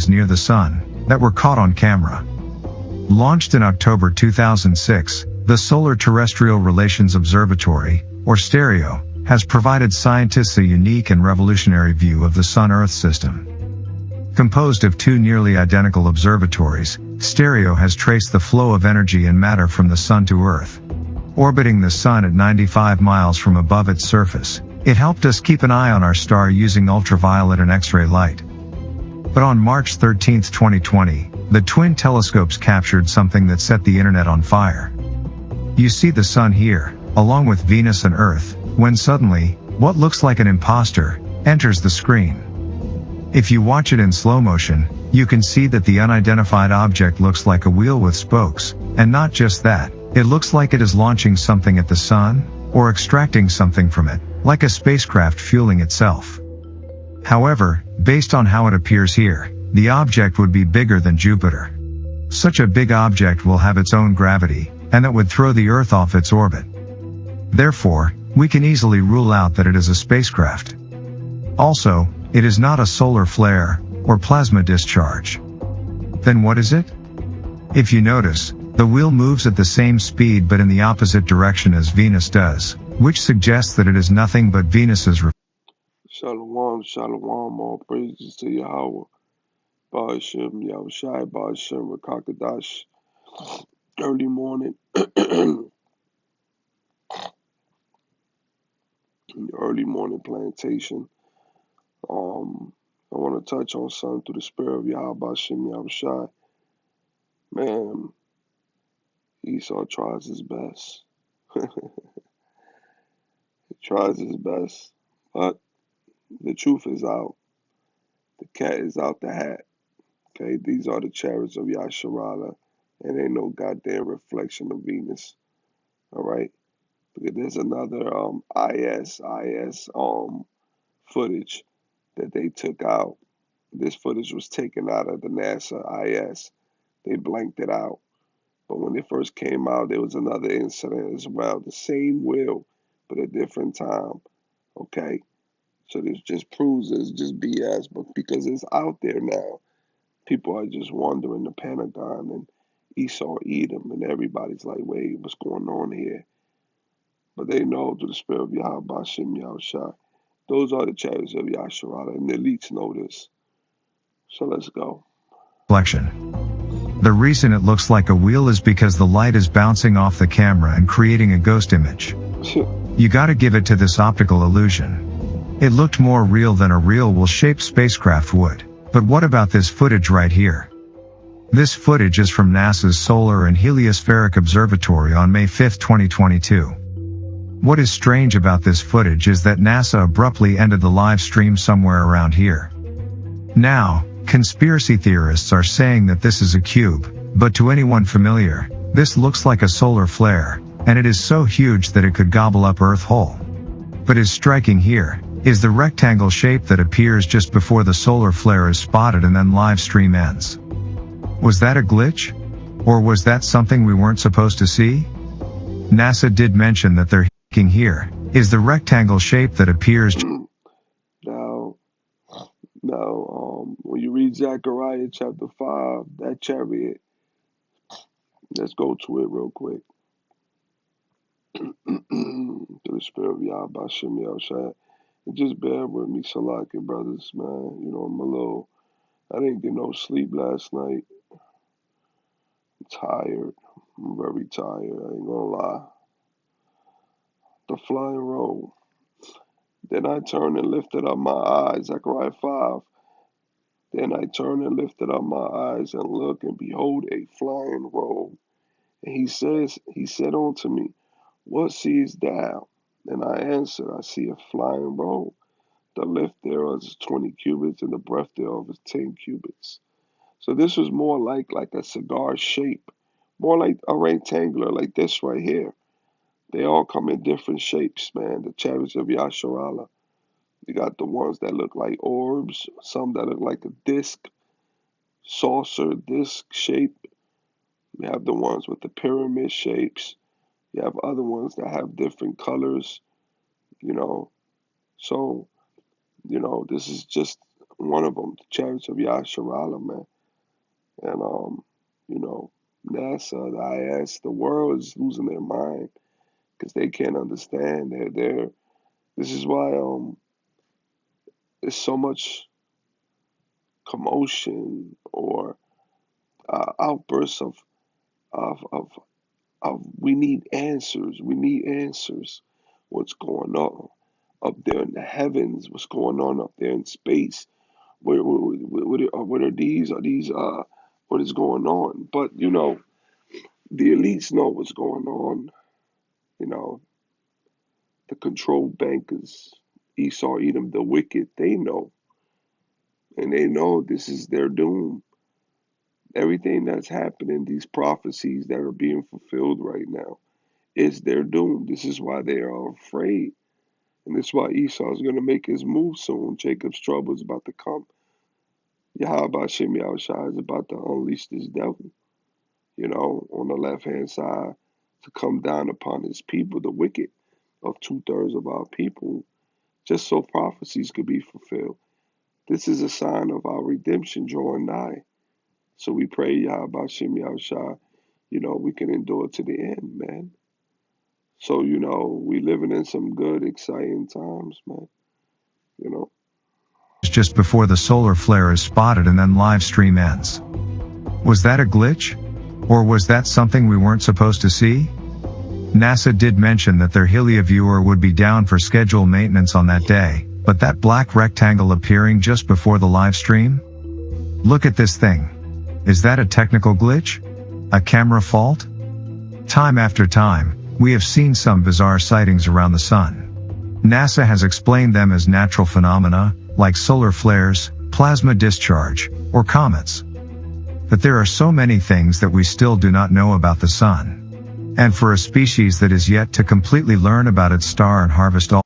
beings near the sun that were caught on camera. Launched in October 2006, the Solar Terrestrial Relations Observatory, or STEREO, has provided scientists a unique and revolutionary view of the Sun-Earth system. Composed of two nearly identical observatories, STEREO has traced the flow of energy and matter from the Sun to Earth. Orbiting the Sun at 95 miles from above its surface, it helped us keep an eye on our star using ultraviolet and X-ray light. But on March 13, 2020, the twin telescopes captured something that set the internet on fire. You see the Sun here, along with Venus and Earth, when suddenly, what looks like an imposter enters the screen. If you watch it in slow motion, you can see that the unidentified object looks like a wheel with spokes, and not just that, it looks like it is launching something at the Sun, or extracting something from it, like a spacecraft fueling itself. However, based on how it appears here, the object would be bigger than Jupiter. Such a big object will have its own gravity, and that would throw the Earth off its orbit. Therefore, we can easily rule out that it is a spacecraft. Also, it is not a solar flare, or plasma discharge. Then what is it? If you notice, the wheel moves at the same speed but in the opposite direction as Venus does, which suggests that it is nothing but Venus's Shalom, shalom, all praises to Yahweh. Ba'ashem, Yahushai, Ba'ashem, Rakakadash. Early morning, early morning plantation. I want to touch on something through the spirit of Yahweh, Ba'ashem, Yahushai. Man, Esau tries his best. He tries his best, but the truth is out. The cat is out the hat. Okay, these are the chariots of Yasharala, and ain't no goddamn reflection of Venus. All right, because there's another IS footage that they took out. This footage was taken out of the NASA IS. They blanked it out. But when it first came out, there was another incident as well. The same wheel, but a different time. Okay? So this just proves it's just BS. But because it's out there now, people are just wondering the Pentagon and Esau Edom, and everybody's like, wait, what's going on here? But they know through the spirit of Yahweh, Ba'ashem, Yahushua. Those are the chariots of Yasharala, and the elites know this. So let's go. reflection. The reason it looks like a wheel is because the light is bouncing off the camera and creating a ghost image. You gotta give it to this optical illusion. It looked more real than a real wheel-shaped spacecraft would. But what about this footage right here? This footage is from NASA's Solar and Heliospheric Observatory on May 5, 2022. What is strange about this footage is that NASA abruptly ended the live stream somewhere around here. Now, conspiracy theorists are saying that this is a cube, but to anyone familiar, this looks like a solar flare, and it is so huge that it could gobble up Earth whole. But is striking here is the rectangle shape that appears just before the solar flare is spotted and then live stream ends. Was that a glitch? Or was that something we weren't supposed to see? NASA did mention that their here is the rectangle shape that appears. Now, when you read Zechariah chapter 5, that chariot, let's go to it real quick. To the spirit of Yahweh, Ba'ashem, Yahushua. And just bear with me, Salaki brothers, man. You know, I didn't get no sleep last night. I'm tired. I'm very tired. I ain't gonna lie. The flying roll. Then I turned and lifted up my eyes, Zechariah 5. Then I turned and lifted up my eyes and looked, and behold, a flying roll. And he said unto me, what seest thou? And I answered, I see a flying roll. The length thereof is 20 cubits, and the breadth thereof is 10 cubits. So this was more like a cigar shape, more like a rectangular, like this right here. They all come in different shapes, man. The chariots of Yasharala. You got the ones that look like orbs, some that look like a disc, saucer disc shape. You have the ones with the pyramid shapes. You have other ones that have different colors, you know. So, you know, this is just one of them, the chariots of Yasharala, man. And you know, NASA, the IS, the world is losing their mind because they can't understand. They're This is why there's so much commotion or outbursts of of we need answers. We need answers. What's going on up there in the heavens? What's going on up there in space? What are these? What is going on? But you know, the elites know what's going on. You know, the control bankers, Esau, Edom, the wicked, they know, and they know this is their doom. Everything that's happening, these prophecies that are being fulfilled right now, is their doom. This is why they are afraid. And this is why Esau is going to make his move soon. Jacob's trouble is about to come. Yahweh Shem Yahushua is about to unleash this devil, you know, on the left hand side to come down upon his people, the wicked of 2/3 of our people, just so prophecies could be fulfilled. This is a sign of our redemption drawing nigh. So we pray, Yahweh Shem Yahushua, you know, we can endure to the end, man. So, you know, we living in some good, exciting times, man. You know. Just before the solar flare is spotted and then live stream ends. Was that a glitch? Or was that something we weren't supposed to see? NASA did mention that their Helia viewer would be down for scheduled maintenance on that day, but that black rectangle appearing just before the live stream? Look at this thing. Is that a technical glitch? A camera fault? Time after time, we have seen some bizarre sightings around the sun. NASA has explained them as natural phenomena, like solar flares, plasma discharge, or comets. But there are so many things that we still do not know about the sun. And for a species that is yet to completely learn about its star and harvest all